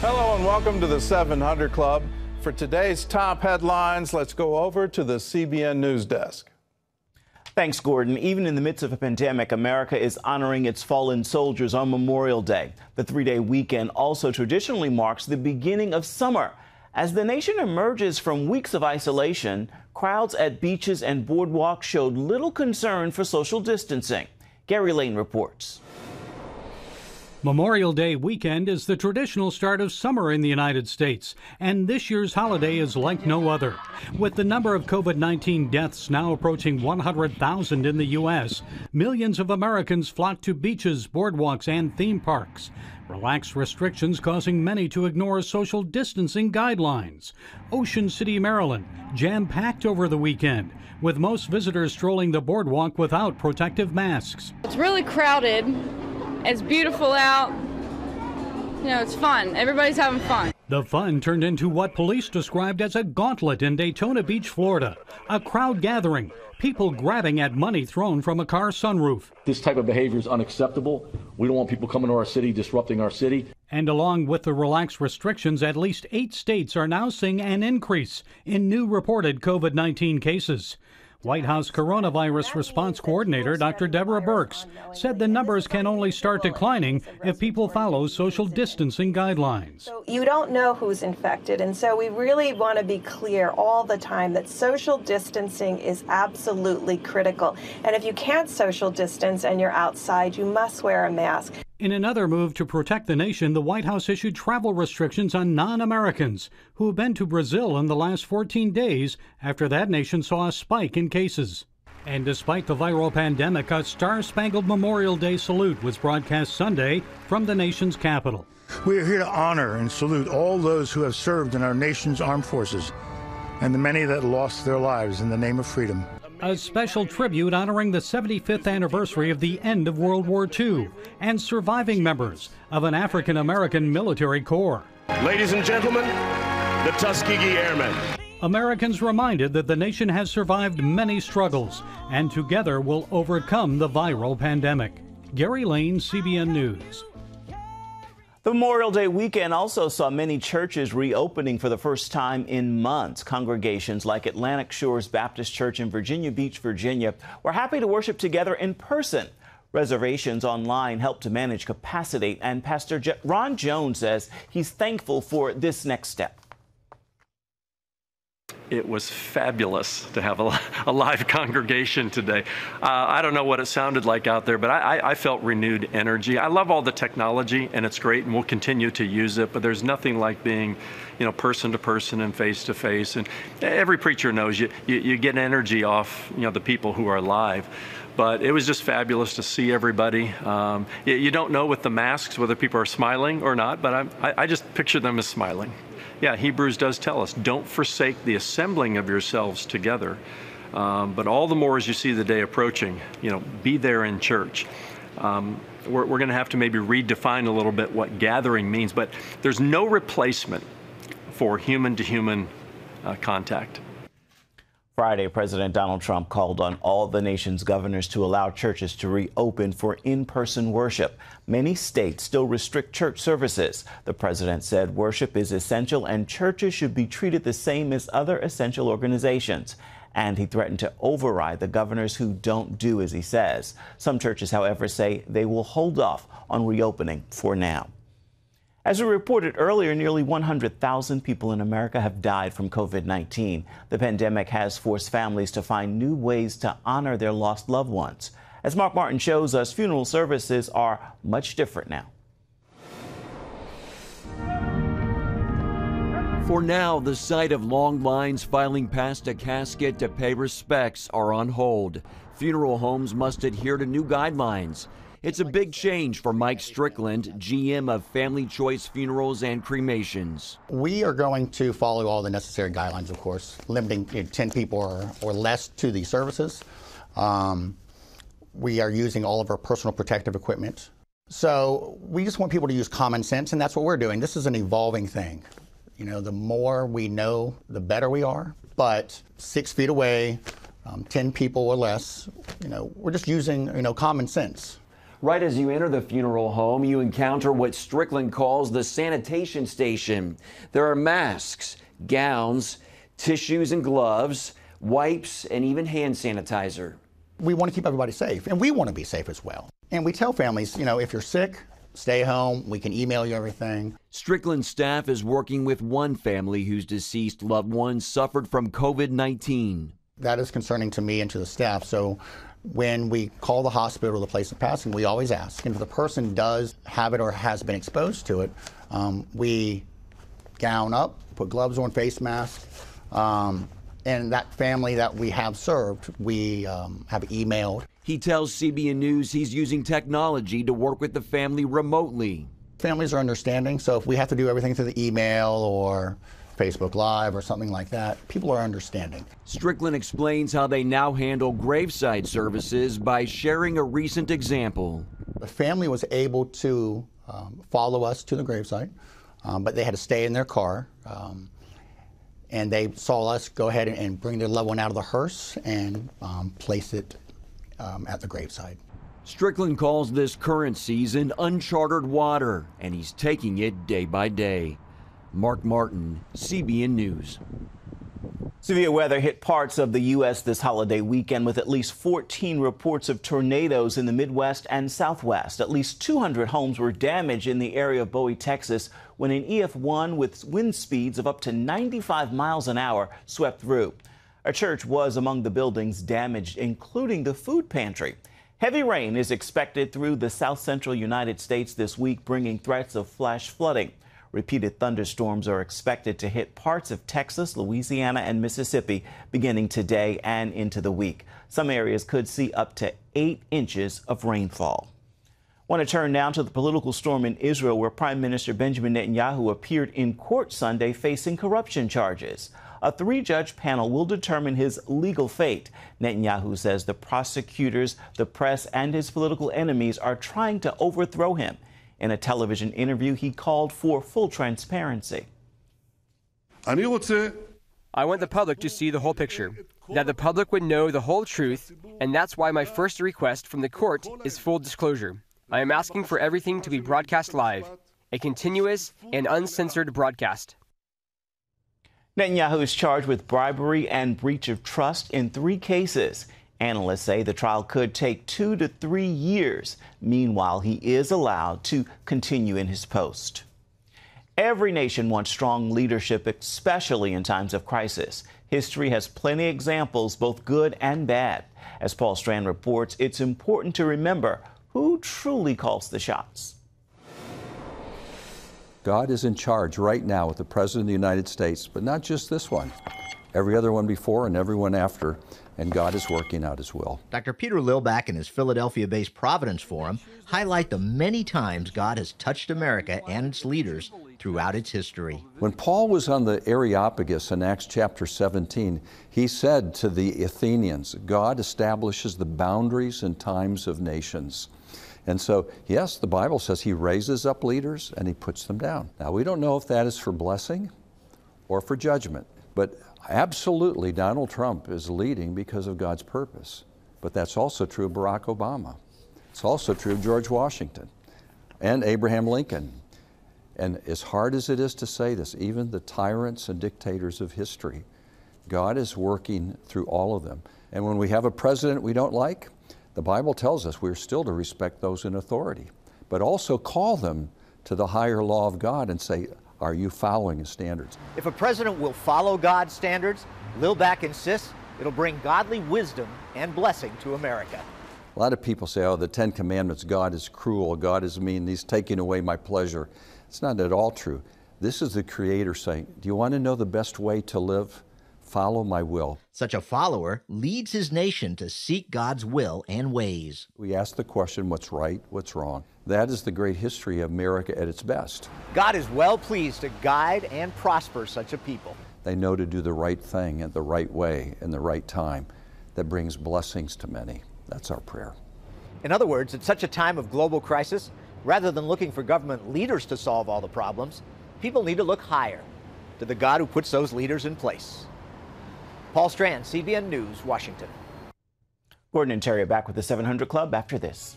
Hello and welcome to the 700 Club. For today's top headlines, let's go over to the CBN News Desk. Thanks, Gordon. Even in the midst of a pandemic, America is honoring its fallen soldiers on Memorial Day. The three-day weekend also traditionally marks the beginning of summer. As the nation emerges from weeks of isolation, crowds at beaches and boardwalks showed little concern for social distancing. Gary Lane reports. Memorial Day weekend is the traditional start of summer in the United States, and this year's holiday is like no other. With the number of COVID-19 deaths now approaching 100,000 in the U.S., millions of Americans flock to beaches, boardwalks, and theme parks. Relaxed restrictions causing many to ignore social distancing guidelines. Ocean City, Maryland, jam-packed over the weekend, with most visitors strolling the boardwalk without protective masks. It's really crowded. It's beautiful out. You know, it's fun. Everybody's having fun. The fun turned into what police described as a gauntlet in Daytona Beach, Florida. A crowd gathering, people grabbing at money thrown from a car sunroof. This type of behavior is unacceptable. We don't want people coming to our city, disrupting our city. And along with the relaxed restrictions, at least 8 states are now seeing an increase in new reported COVID-19 cases. White House Coronavirus Response Coordinator Dr. Deborah Birx said the numbers can only start declining if people follow social distancing guidelines. So you don't know who's infected, and so we really want to be clear all the time that social distancing is absolutely critical. And if you can't social distance and you're outside, you must wear a mask. In another move to protect the nation, the White House issued travel restrictions on non-Americans who have been to Brazil in the last 14 days after that nation saw a spike in cases. And despite the viral pandemic, a star-spangled Memorial Day salute was broadcast Sunday from the nation's capital. We are here to honor and salute all those who have served in our nation's armed forces and the many that lost their lives in the name of freedom. A special tribute honoring the 75th anniversary of the end of World War II and surviving members of an African-American military corps. Ladies and gentlemen, the Tuskegee Airmen. Americans reminded that the nation has survived many struggles and together will overcome the viral pandemic. Gary Lane, CBN News. The Memorial Day weekend also saw many churches reopening for the first time in months. Congregations like Atlantic Shores Baptist Church in Virginia Beach, Virginia, were happy to worship together in person. Reservations online helped to manage capacity, and Pastor Ron Jones says he's thankful for this next step. It was fabulous to have a live congregation today. I don't know what it sounded like out there, but I felt renewed energy. I love all the technology, and it's great, and we'll continue to use it, but there's nothing like being, person to person and face to face. And every preacher knows you get energy off, the people who are live. But it was just fabulous to see everybody. You don't know with the masks whether people are smiling or not, but I just picture them as smiling. Yeah, Hebrews does tell us, don't forsake the assembling of yourselves together. But all the more as you see the day approaching, be there in church. We're going to have to maybe redefine a little bit what gathering means, but there's no replacement for human-to-human contact. Friday, President Donald Trump called on all the nation's governors to allow churches to reopen for in-person worship. Many states still restrict church services. The president said worship is essential and churches should be treated the same as other essential organizations. And he threatened to override the governors who don't do as he says. Some churches, however, say they will hold off on reopening for now. As we reported earlier, nearly 100,000 people in America have died from COVID-19. The pandemic has forced families to find new ways to honor their lost loved ones. As Mark Martin shows us, funeral services are much different now. For now, the sight of long lines filing past a casket to pay respects are on hold. Funeral homes must adhere to new guidelines. It's a big change for Mike Strickland, GM of Family Choice Funerals and Cremations. We are going to follow all the necessary guidelines, of course, limiting 10 people or less to the services. We are using all of our personal protective equipment. So we just want people to use common sense, and that's what we're doing. This is an evolving thing. The more we know, the better we are. But 6 feet away, 10 people or less, we're just using, common sense. Right as you enter the funeral home, you encounter what Strickland calls the sanitation station. There are masks, gowns, tissues and gloves, wipes, and even hand sanitizer. We want to keep everybody safe, and we want to be safe as well. And we tell families, if you're sick, stay home. We can email you everything. Strickland staff is working with one family whose deceased loved one suffered from COVID-19. That is concerning to me and to the staff. So when we call the hospital, the place of passing, we always ask. And if the person does have it or has been exposed to it, we gown up, put gloves on, face masks. And that family that we have served, we have emailed. He tells CBN News he's using technology to work with the family remotely. Families are understanding, so if we have to do everything through the email or Facebook Live or something like that, people are understanding. Strickland explains how they now handle graveside services by sharing a recent example. The family was able to follow us to the gravesite, but they had to stay in their car. And they saw us go ahead and bring their loved one out of the hearse and place it at the graveside. Strickland calls this current season uncharted water, and he's taking it day by day. Mark Martin, CBN News. Severe weather hit parts of the U.S. this holiday weekend with at least 14 reports of tornadoes in the Midwest and Southwest. At least 200 homes were damaged in the area of Bowie, Texas, when an EF1 with wind speeds of up to 95 miles an hour swept through. A church was among the buildings damaged, including the food pantry. Heavy rain is expected through the south central United States this week, bringing threats of flash flooding. Repeated thunderstorms are expected to hit parts of Texas, Louisiana, and Mississippi beginning today and into the week. Some areas could see up to 8 inches of rainfall. Want to turn now to the political storm in Israel, where Prime Minister Benjamin Netanyahu appeared in court Sunday facing corruption charges. A 3-judge panel will determine his legal fate. Netanyahu says the prosecutors, the press, and his political enemies are trying to overthrow him. In a television interview, he called for full transparency. I want the public to see the whole picture, that the public would know the whole truth, and that's why my first request from the court is full disclosure. I am asking for everything to be broadcast live, a continuous and uncensored broadcast. Netanyahu is charged with bribery and breach of trust in 3 cases. Analysts say the trial could take 2 to 3 years. Meanwhile, he is allowed to continue in his post. Every nation wants strong leadership, especially in times of crisis. History has plenty of examples, both good and bad. As Paul Strand reports, it's important to remember who truly calls the shots. God is in charge right now with the President of the United States, but not just this one. Every other one before and every one after, and God is working out his will. Dr. Peter Lilback and his Philadelphia-based Providence Forum highlight the many times God has touched America and its leaders throughout its history. When Paul was on the Areopagus in Acts chapter 17, he said to the Athenians, God establishes the boundaries and times of nations. And so, yes, the Bible says he raises up leaders and he puts them down. Now, we don't know if that is for blessing or for judgment, but absolutely Donald Trump is leading because of God's purpose. But that's also true of Barack Obama. It's also true of George Washington and Abraham Lincoln. And as hard as it is to say this, even the tyrants and dictators of history, God is working through all of them. And when we have a president we don't like, the Bible tells us we're still to respect those in authority, but also call them to the higher law of God and say, are you following his standards? If a president will follow God's standards, Lilback insists it'll bring godly wisdom and blessing to America. A lot of people say, oh, the 10 Commandments, God is cruel, God is mean, he's taking away my pleasure. It's not at all true. This is the Creator saying, do you want to know the best way to live? Follow my will. Such a follower leads his nation to seek God's will and ways. We ask the question, what's right, what's wrong? That is the great history of America at its best. God is well pleased to guide and prosper such a people. They know to do the right thing at the right way in the right time that brings blessings to many. That's our prayer. In other words, at such a time of global crisis, rather than looking for government leaders to solve all the problems, people need to look higher, to the God who puts those leaders in place. Paul Strand, CBN News, Washington. Gordon and Terry are back with the 700 Club after this.